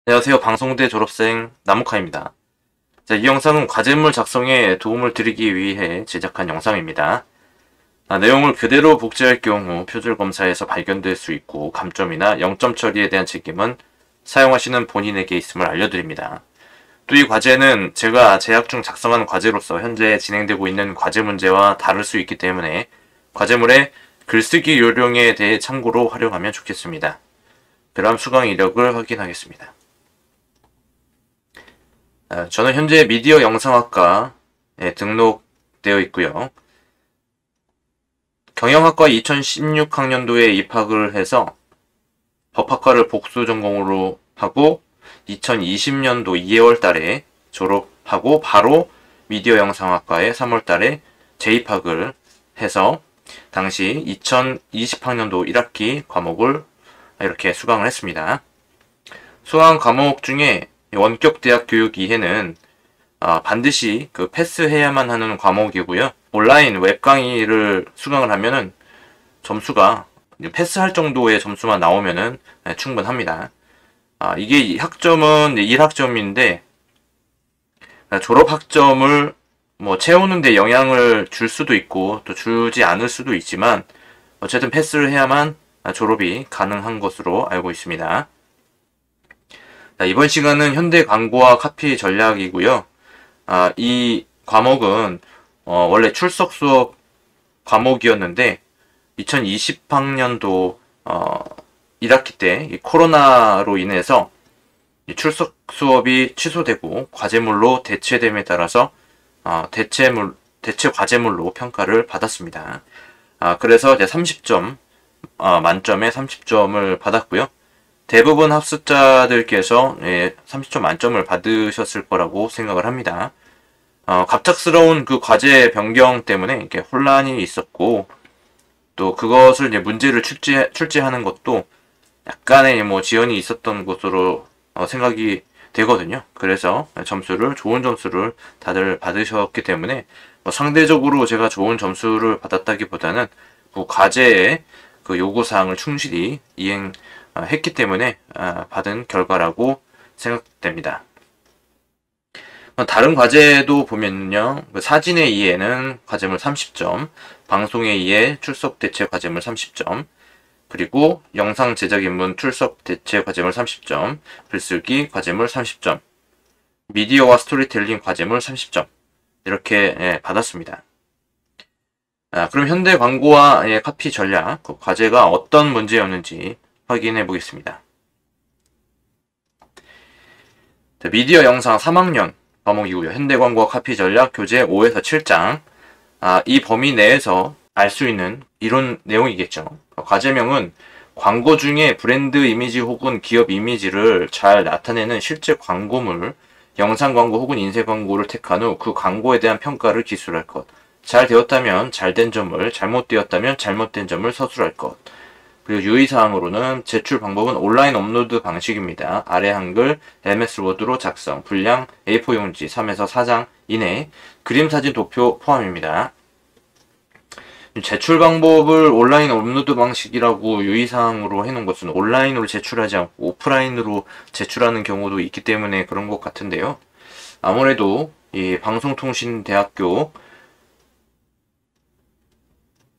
안녕하세요. 방송대 졸업생 나무카입니다. 자, 이 영상은 과제물 작성에 도움을 드리기 위해 제작한 영상입니다. 내용을 그대로 복제할 경우 표절 검사에서 발견될 수 있고 감점이나 0점 처리에 대한 책임은 사용하시는 본인에게 있음을 알려드립니다. 또 이 과제는 제가 재학 중 작성한 과제로서 현재 진행되고 있는 과제 문제와 다를 수 있기 때문에 과제물의 글쓰기 요령에 대해 참고로 활용하면 좋겠습니다. 그럼 수강 이력을 확인하겠습니다. 저는 현재 미디어 영상학과에 등록되어 있고요. 경영학과 2016학년도에 입학을 해서 법학과를 복수 전공으로 하고 2020년도 2월 달에 졸업하고 바로 미디어 영상학과에 3월 달에 재입학을 해서 당시 2020학년도 1학기 과목을 이렇게 수강을 했습니다. 수강 과목 중에 원격 대학 교육 이해는 반드시 패스해야만 하는 과목이고요. 온라인 웹 강의를 수강을 하면은 점수가 패스할 정도의 점수만 나오면은 충분합니다. 이게 학점은 1학점인데 졸업 학점을 뭐 채우는데 영향을 줄 수도 있고 또 주지 않을 수도 있지만 어쨌든 패스를 해야만 졸업이 가능한 것으로 알고 있습니다. 자, 이번 시간은 현대 광고와 카피 전략이고요. 이 과목은 원래 출석 수업 과목이었는데 2020학년도 1학기 때 코로나로 인해서 출석 수업이 취소되고 과제물로 대체됨에 따라서 대체 과제물로 평가를 받았습니다. 그래서 이제 30점 만점에 30점을 받았고요. 대부분 합숙자들께서 30점 만점을 받으셨을 거라고 생각을 합니다. 갑작스러운 그 과제 변경 때문에 이렇게 혼란이 있었고, 또 그것을 이제 문제를 출제하는 것도 약간의 뭐 지연이 있었던 것으로 생각이 되거든요. 그래서 좋은 점수를 다들 받으셨기 때문에 상대적으로 제가 좋은 점수를 받았다기보다는 그 과제의 그 요구사항을 충실히 이행했기 때문에 받은 결과라고 생각됩니다. 다른 과제도 보면요. 사진의 이해는 과제물 30점, 방송의 이해, 출석 대체 과제물 30점, 그리고 영상 제작 입문 출석 대체 과제물 30점, 글쓰기 과제물 30점, 미디어와 스토리텔링 과제물 30점 이렇게 받았습니다. 그럼 현대 광고와 카피 전략 그 과제가 어떤 문제였는지 확인해 보겠습니다. 미디어 영상 3학년 과목이고요. 현대 광고와 카피 전략 교재 5에서 7장. 이 범위 내에서 알 수 있는 이론 내용이겠죠. 과제명은 광고 중에 브랜드 이미지 혹은 기업 이미지를 잘 나타내는 실제 광고물, 영상 광고 혹은 인쇄 광고를 택한 후 그 광고에 대한 평가를 기술할 것. 잘 되었다면 잘된 점을, 잘못되었다면 잘못된 점을 서술할 것. 그리고 유의사항으로는 제출 방법은 온라인 업로드 방식입니다. 아래 한글, MS 워드로 작성, 분량 A4 용지 3에서 4장 이내, 그림, 사진, 도표 포함입니다. 제출 방법을 온라인 업로드 방식이라고 유의사항으로 해놓은 것은 온라인으로 제출하지 않고 오프라인으로 제출하는 경우도 있기 때문에 그런 것 같은데요. 아무래도 이 방송통신대학교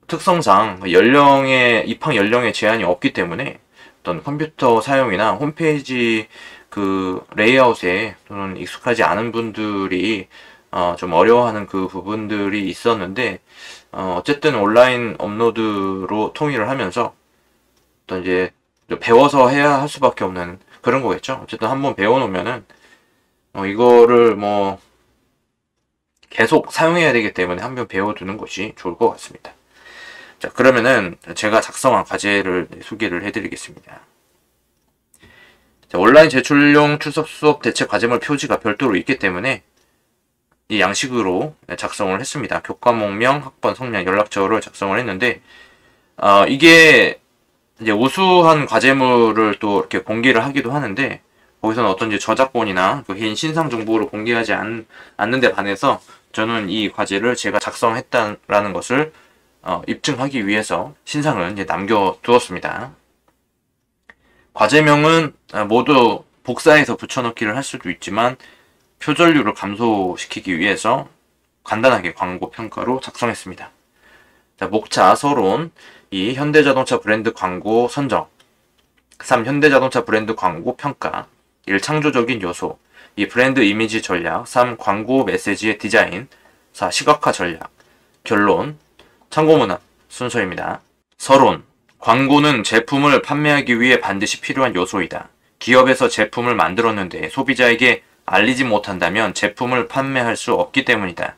특성상 입학 연령에 제한이 없기 때문에 어떤 컴퓨터 사용이나 홈페이지 그 레이아웃에 또는 익숙하지 않은 분들이 좀 어려워하는 그 부분들이 있었는데 어쨌든 온라인 업로드로 통일을 하면서 어떤 이제 배워서 해야 할 수밖에 없는 그런 거겠죠. 어쨌든 한번 배워놓으면은 이거를 뭐 계속 사용해야 되기 때문에 한번 배워두는 것이 좋을 것 같습니다. 자, 그러면은 제가 작성한 과제를 소개를 해드리겠습니다. 자, 온라인 제출용 출석 수업 대체 과제물 표지가 별도로 있기 때문에 이 양식으로 작성을 했습니다. 교과목명, 학번, 성명, 연락처를 작성을 했는데 이게 이제 우수한 과제물을 또 이렇게 공개를 하기도 하는데 거기서는 어떤 이제 저작권이나 그 개인 신상 정보를 공개하지 않는 데 반해서 저는 이 과제를 제가 작성했다라는 것을 입증하기 위해서 신상을 이제 남겨두었습니다. 과제명은 모두 복사해서 붙여넣기를 할 수도 있지만 표절률을 감소시키기 위해서 간단하게 광고 평가로 작성했습니다. 자, 목차 서론 2. 현대자동차 브랜드 광고 선정 3. 현대자동차 브랜드 광고 평가 1. 창조적인 요소 2. 브랜드 이미지 전략 3. 광고 메시지의 디자인 4. 시각화 전략 결론 참고문헌 순서입니다. 서론 광고는 제품을 판매하기 위해 반드시 필요한 요소이다. 기업에서 제품을 만들었는데 소비자에게 알리지 못한다면 제품을 판매할 수 없기 때문이다.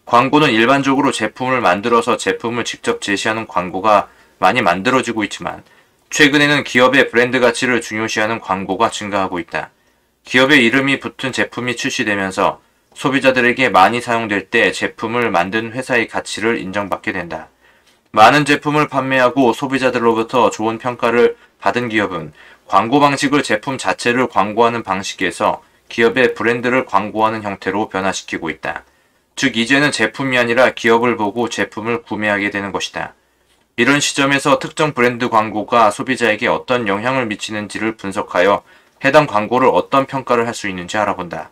광고는 일반적으로 제품을 만들어서 제품을 직접 제시하는 광고가 많이 만들어지고 있지만 최근에는 기업의 브랜드 가치를 중요시하는 광고가 증가하고 있다. 기업의 이름이 붙은 제품이 출시되면서 소비자들에게 많이 사용될 때 제품을 만든 회사의 가치를 인정받게 된다. 많은 제품을 판매하고 소비자들로부터 좋은 평가를 받은 기업은 광고 방식을 제품 자체를 광고하는 방식에서 기업의 브랜드를 광고하는 형태로 변화시키고 있다. 즉 이제는 제품이 아니라 기업을 보고 제품을 구매하게 되는 것이다. 이런 시점에서 특정 브랜드 광고가 소비자에게 어떤 영향을 미치는지를 분석하여 해당 광고를 어떤 평가를 할 수 있는지 알아본다.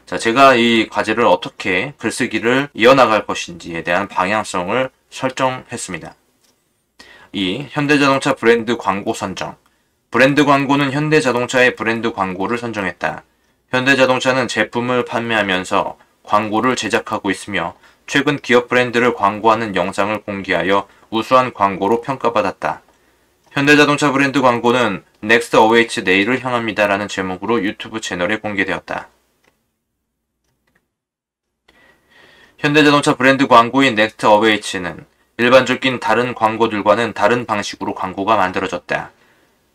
자, 제가 이 과제를 어떻게 글쓰기를 이어나갈 것인지에 대한 방향성을 설정했습니다. 2. 현대자동차 브랜드 광고 선정. 브랜드 광고는 현대자동차의 브랜드 광고를 선정했다. 현대자동차는 제품을 판매하면서 광고를 제작하고 있으며 최근 기업 브랜드를 광고하는 영상을 공개하여 우수한 광고로 평가받았다. 현대자동차 브랜드 광고는 Next awaits 내일을 향합니다 라는 제목으로 유튜브 채널에 공개되었다. 현대자동차 브랜드 광고인 Next awaits는 일반적인 다른 광고들과는 다른 방식으로 광고가 만들어졌다.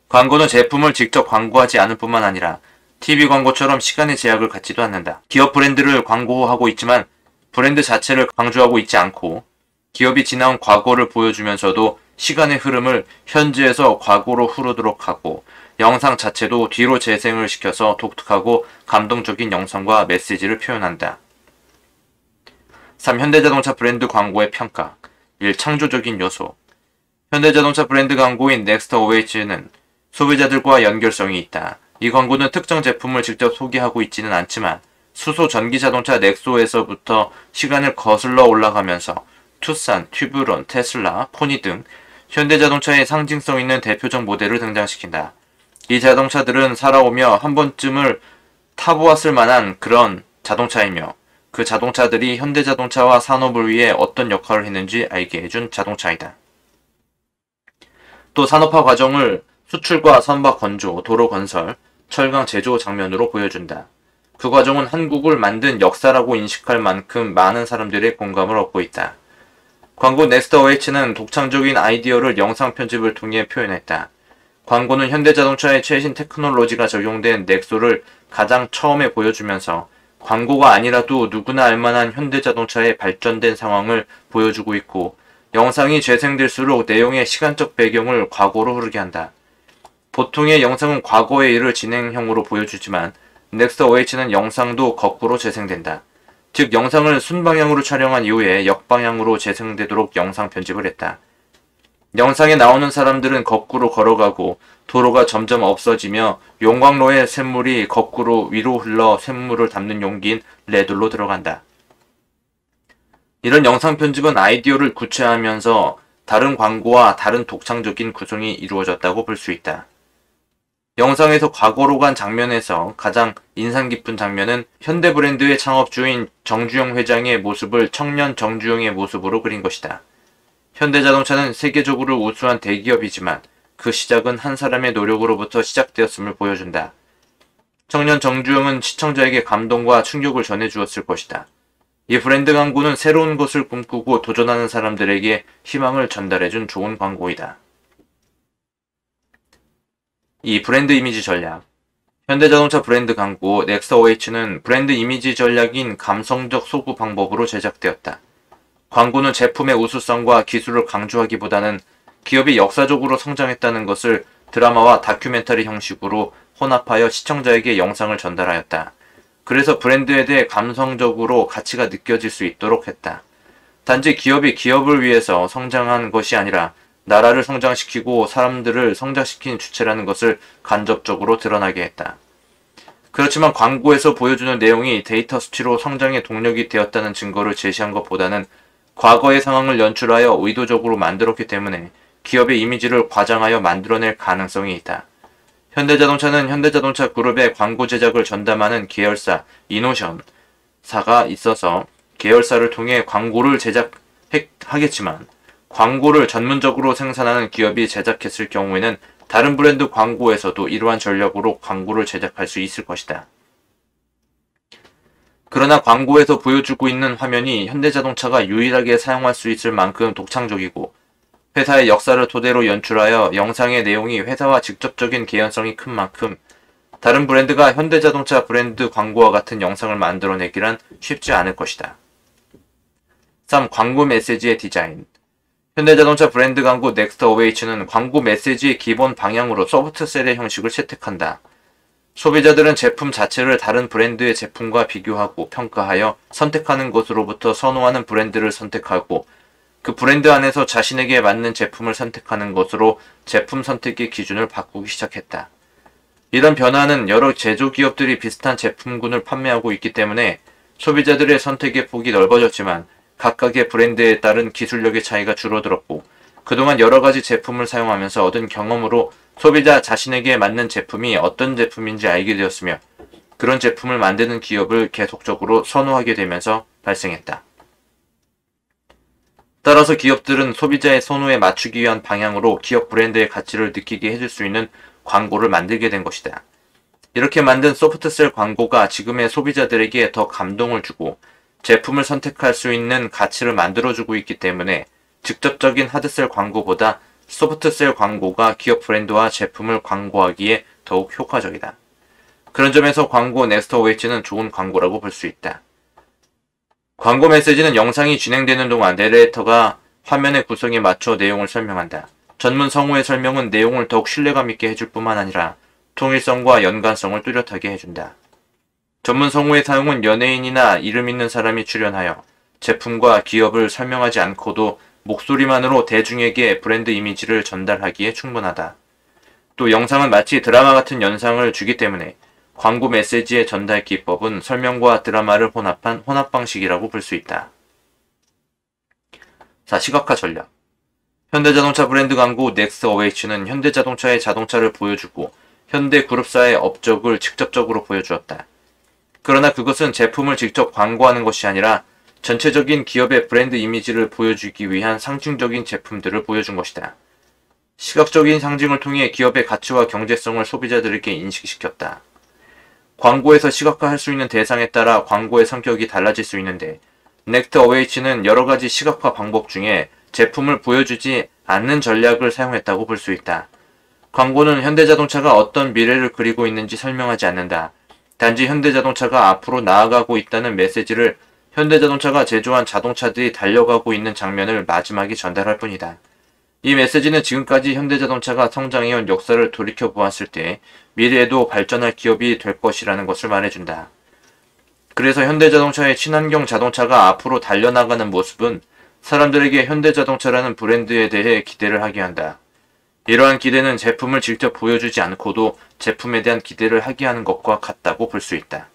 광고는 제품을 직접 광고하지 않을 뿐만 아니라 TV 광고처럼 시간의 제약을 갖지도 않는다. 기업 브랜드를 광고하고 있지만 브랜드 자체를 강조하고 있지 않고 기업이 지나온 과거를 보여주면서도 시간의 흐름을 현재에서 과거로 흐르도록 하고 영상 자체도 뒤로 재생을 시켜서 독특하고 감동적인 영상과 메시지를 표현한다. 3. 현대자동차 브랜드 광고의 평가 1. 창조적인 요소 현대자동차 브랜드 광고인 Next awaits는 소비자들과 연결성이 있다. 이 광고는 특정 제품을 직접 소개하고 있지는 않지만 수소 전기자동차 넥소에서부터 시간을 거슬러 올라가면서 투싼, 튜브론, 테슬라, 포니 등 현대자동차의 상징성 있는 대표적 모델을 등장시킨다. 이 자동차들은 살아오며 한 번쯤을 타보았을 만한 그런 자동차이며 그 자동차들이 현대자동차와 산업을 위해 어떤 역할을 했는지 알게 해준 자동차이다. 또 산업화 과정을 수출과 선박 건조, 도로 건설, 철강 제조 장면으로 보여준다. 그 과정은 한국을 만든 역사라고 인식할 만큼 많은 사람들의 공감을 얻고 있다. 광고 넥스트 어웨이츠는 독창적인 아이디어를 영상 편집을 통해 표현했다. 광고는 현대자동차의 최신 테크놀로지가 적용된 넥소를 가장 처음에 보여주면서 광고가 아니라도 누구나 알만한 현대자동차의 발전된 상황을 보여주고 있고 영상이 재생될수록 내용의 시간적 배경을 과거로 흐르게 한다. 보통의 영상은 과거의 일을 진행형으로 보여주지만 넥스트 어웨이츠는 영상도 거꾸로 재생된다. 즉 영상을 순방향으로 촬영한 이후에 역방향으로 재생되도록 영상 편집을 했다. 영상에 나오는 사람들은 거꾸로 걸어가고 도로가 점점 없어지며 용광로의 샘물이 거꾸로 위로 흘러 샘물을 담는 용기인 레돌로 들어간다. 이런 영상 편집은 아이디어를 구체화하면서 다른 광고와 다른 독창적인 구성이 이루어졌다고 볼 수 있다. 영상에서 과거로 간 장면에서 가장 인상 깊은 장면은 현대 브랜드의 창업주인 정주영 회장의 모습을 청년 정주영의 모습으로 그린 것이다. 현대자동차는 세계적으로 우수한 대기업이지만 그 시작은 한 사람의 노력으로부터 시작되었음을 보여준다. 청년 정주영은 시청자에게 감동과 충격을 전해주었을 것이다. 이 브랜드 광고는 새로운 것을 꿈꾸고 도전하는 사람들에게 희망을 전달해준 좋은 광고이다. 이 브랜드 이미지 전략 현대자동차 브랜드 광고 넥스트 어웨이츠는 브랜드 이미지 전략인 감성적 소구 방법으로 제작되었다. 광고는 제품의 우수성과 기술을 강조하기보다는 기업이 역사적으로 성장했다는 것을 드라마와 다큐멘터리 형식으로 혼합하여 시청자에게 영상을 전달하였다. 그래서 브랜드에 대해 감성적으로 가치가 느껴질 수 있도록 했다. 단지 기업이 기업을 위해서 성장한 것이 아니라 나라를 성장시키고 사람들을 성장시킨 주체라는 것을 간접적으로 드러나게 했다. 그렇지만 광고에서 보여주는 내용이 데이터 수치로 성장의 동력이 되었다는 증거를 제시한 것보다는 과거의 상황을 연출하여 의도적으로 만들었기 때문에 기업의 이미지를 과장하여 만들어낼 가능성이 있다. 현대자동차는 현대자동차 그룹의 광고 제작을 전담하는 계열사 이노션사가 있어서 계열사를 통해 광고를 제작하겠지만 광고를 전문적으로 생산하는 기업이 제작했을 경우에는 다른 브랜드 광고에서도 이러한 전략으로 광고를 제작할 수 있을 것이다. 그러나 광고에서 보여주고 있는 화면이 현대자동차가 유일하게 사용할 수 있을 만큼 독창적이고 회사의 역사를 토대로 연출하여 영상의 내용이 회사와 직접적인 개연성이 큰 만큼 다른 브랜드가 현대자동차 브랜드 광고와 같은 영상을 만들어내기란 쉽지 않을 것이다. 3. 광고 메시지의 디자인. 현대자동차 브랜드 광고 넥스트 어웨이츠는 광고 메시지의 기본 방향으로 소프트셀의 형식을 채택한다. 소비자들은 제품 자체를 다른 브랜드의 제품과 비교하고 평가하여 선택하는 것으로부터 선호하는 브랜드를 선택하고 그 브랜드 안에서 자신에게 맞는 제품을 선택하는 것으로 제품 선택의 기준을 바꾸기 시작했다. 이런 변화는 여러 제조기업들이 비슷한 제품군을 판매하고 있기 때문에 소비자들의 선택의 폭이 넓어졌지만 각각의 브랜드에 따른 기술력의 차이가 줄어들었고 그동안 여러가지 제품을 사용하면서 얻은 경험으로 소비자 자신에게 맞는 제품이 어떤 제품인지 알게 되었으며 그런 제품을 만드는 기업을 계속적으로 선호하게 되면서 발생했다. 따라서 기업들은 소비자의 선호에 맞추기 위한 방향으로 기업 브랜드의 가치를 느끼게 해줄 수 있는 광고를 만들게 된 것이다. 이렇게 만든 소프트셀 광고가 지금의 소비자들에게 더 감동을 주고 제품을 선택할 수 있는 가치를 만들어주고 있기 때문에 직접적인 하드셀 광고보다 소프트셀 광고가 기업 브랜드와 제품을 광고하기에 더욱 효과적이다. 그런 점에서 광고 넥스트 어웨이츠는 좋은 광고라고 볼 수 있다. 광고 메시지는 영상이 진행되는 동안 내레이터가 화면의 구성에 맞춰 내용을 설명한다. 전문 성우의 설명은 내용을 더욱 신뢰감 있게 해줄 뿐만 아니라 통일성과 연관성을 뚜렷하게 해준다. 전문 성우의 사용은 연예인이나 이름 있는 사람이 출연하여 제품과 기업을 설명하지 않고도 목소리만으로 대중에게 브랜드 이미지를 전달하기에 충분하다. 또 영상은 마치 드라마 같은 연상을 주기 때문에 광고 메시지의 전달 기법은 설명과 드라마를 혼합한 혼합 방식이라고 볼 수 있다. 4. 시각화 전략. 현대자동차 브랜드 광고 넥스트 어웨이츠는 현대자동차의 자동차를 보여주고 현대그룹사의 업적을 직접적으로 보여주었다. 그러나 그것은 제품을 직접 광고하는 것이 아니라 전체적인 기업의 브랜드 이미지를 보여주기 위한 상징적인 제품들을 보여준 것이다. 시각적인 상징을 통해 기업의 가치와 경제성을 소비자들에게 인식시켰다. 광고에서 시각화할 수 있는 대상에 따라 광고의 성격이 달라질 수 있는데 넥스트 어웨이츠는 여러가지 시각화 방법 중에 제품을 보여주지 않는 전략을 사용했다고 볼 수 있다. 광고는 현대자동차가 어떤 미래를 그리고 있는지 설명하지 않는다. 단지 현대자동차가 앞으로 나아가고 있다는 메시지를 현대자동차가 제조한 자동차들이 달려가고 있는 장면을 마지막에 전달할 뿐이다. 이 메시지는 지금까지 현대자동차가 성장해온 역사를 돌이켜보았을 때 미래에도 발전할 기업이 될 것이라는 것을 말해준다. 그래서 현대자동차의 친환경 자동차가 앞으로 달려나가는 모습은 사람들에게 현대자동차라는 브랜드에 대해 기대를 하게 한다. 이러한 기대는 제품을 직접 보여주지 않고도 제품에 대한 기대를 하게 하는 것과 같다고 볼 수 있다.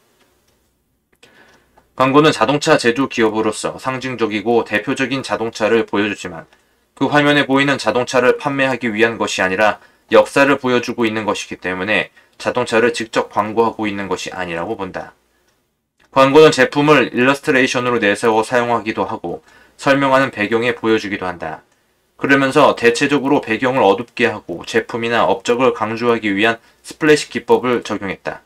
광고는 자동차 제조 기업으로서 상징적이고 대표적인 자동차를 보여주지만 그 화면에 보이는 자동차를 판매하기 위한 것이 아니라 역사를 보여주고 있는 것이기 때문에 자동차를 직접 광고하고 있는 것이 아니라고 본다. 광고는 제품을 일러스트레이션으로 내세워 사용하기도 하고 설명하는 배경에 보여주기도 한다. 그러면서 대체적으로 배경을 어둡게 하고 제품이나 업적을 강조하기 위한 스플래시 기법을 적용했다.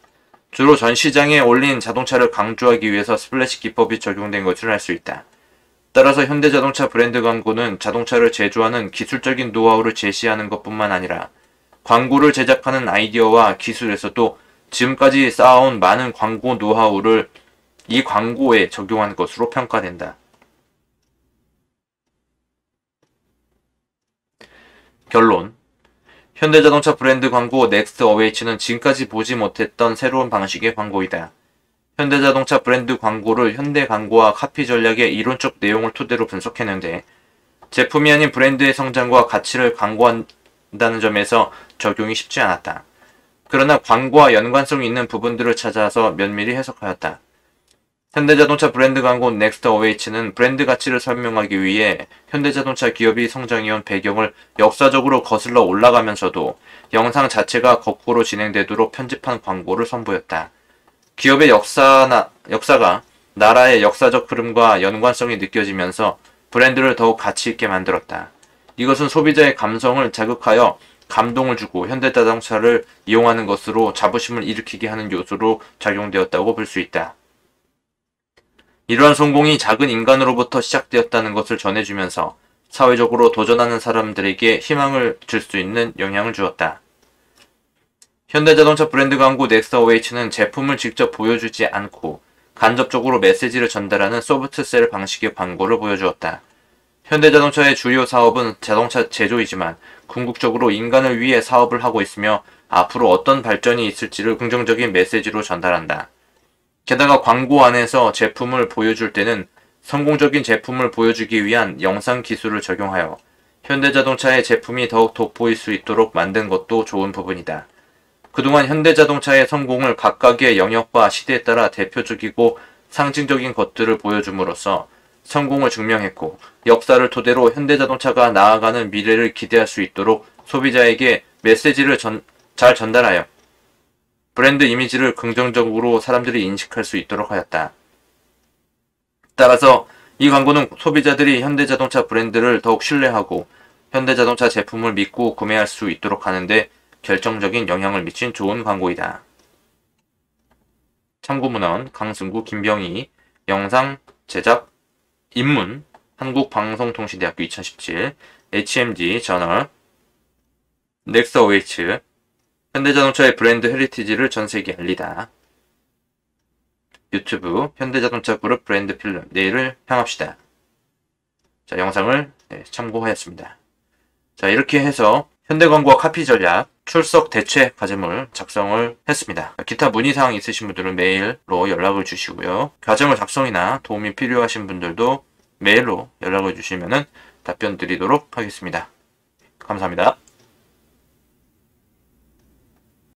주로 전 시장에 올린 자동차를 강조하기 위해서 스플래시 기법이 적용된 것을 알 수 있다. 따라서 현대자동차 브랜드 광고는 자동차를 제조하는 기술적인 노하우를 제시하는 것뿐만 아니라 광고를 제작하는 아이디어와 기술에서도 지금까지 쌓아온 많은 광고 노하우를 이 광고에 적용한 것으로 평가된다. 결론. 현대자동차 브랜드 광고 넥스트 어웨이츠는 지금까지 보지 못했던 새로운 방식의 광고이다. 현대자동차 브랜드 광고를 현대 광고와 카피 전략의 이론적 내용을 토대로 분석했는데 제품이 아닌 브랜드의 성장과 가치를 광고한다는 점에서 적용이 쉽지 않았다. 그러나 광고와 연관성이 있는 부분들을 찾아서 면밀히 해석하였다. 현대자동차 브랜드 광고 넥스트 어웨이츠는 브랜드 가치를 설명하기 위해 현대자동차 기업이 성장해온 배경을 역사적으로 거슬러 올라가면서도 영상 자체가 거꾸로 진행되도록 편집한 광고를 선보였다. 기업의 역사가 나라의 역사적 흐름과 연관성이 느껴지면서 브랜드를 더욱 가치 있게 만들었다. 이것은 소비자의 감성을 자극하여 감동을 주고 현대자동차를 이용하는 것으로 자부심을 일으키게 하는 요소로 작용되었다고 볼 수 있다. 이러한 성공이 작은 인간으로부터 시작되었다는 것을 전해주면서 사회적으로 도전하는 사람들에게 희망을 줄 수 있는 영향을 주었다. 현대자동차 브랜드 광고 넥스트 어웨이츠는 제품을 직접 보여주지 않고 간접적으로 메시지를 전달하는 소프트셀 방식의 광고를 보여주었다. 현대자동차의 주요 사업은 자동차 제조이지만 궁극적으로 인간을 위해 사업을 하고 있으며 앞으로 어떤 발전이 있을지를 긍정적인 메시지로 전달한다. 게다가 광고 안에서 제품을 보여줄 때는 성공적인 제품을 보여주기 위한 영상 기술을 적용하여 현대자동차의 제품이 더욱 돋보일 수 있도록 만든 것도 좋은 부분이다. 그동안 현대자동차의 성공을 각각의 영역과 시대에 따라 대표적이고 상징적인 것들을 보여줌으로써 성공을 증명했고 역사를 토대로 현대자동차가 나아가는 미래를 기대할 수 있도록 소비자에게 메시지를 잘 전달하여 브랜드 이미지를 긍정적으로 사람들이 인식할 수 있도록 하였다. 따라서 이 광고는 소비자들이 현대자동차 브랜드를 더욱 신뢰하고 현대자동차 제품을 믿고 구매할 수 있도록 하는데 결정적인 영향을 미친 좋은 광고이다. 참고문헌 강승구, 김병희, 영상 제작 입문 한국방송통신대학교 2017 HMG 저널 넥스트 어웨이츠 현대자동차의 브랜드 헤리티지를 전세계에 알리다. 유튜브 현대자동차 그룹 브랜드 필름 내일을 향합시다. 자, 영상을 참고하였습니다. 자, 이렇게 해서 현대광고와 카피 전략 출석 대체 과제물 작성을 했습니다. 기타 문의사항 있으신 분들은 메일로 연락을 주시고요. 과제물 작성이나 도움이 필요하신 분들도 메일로 연락을 주시면 답변 드리도록 하겠습니다. 감사합니다.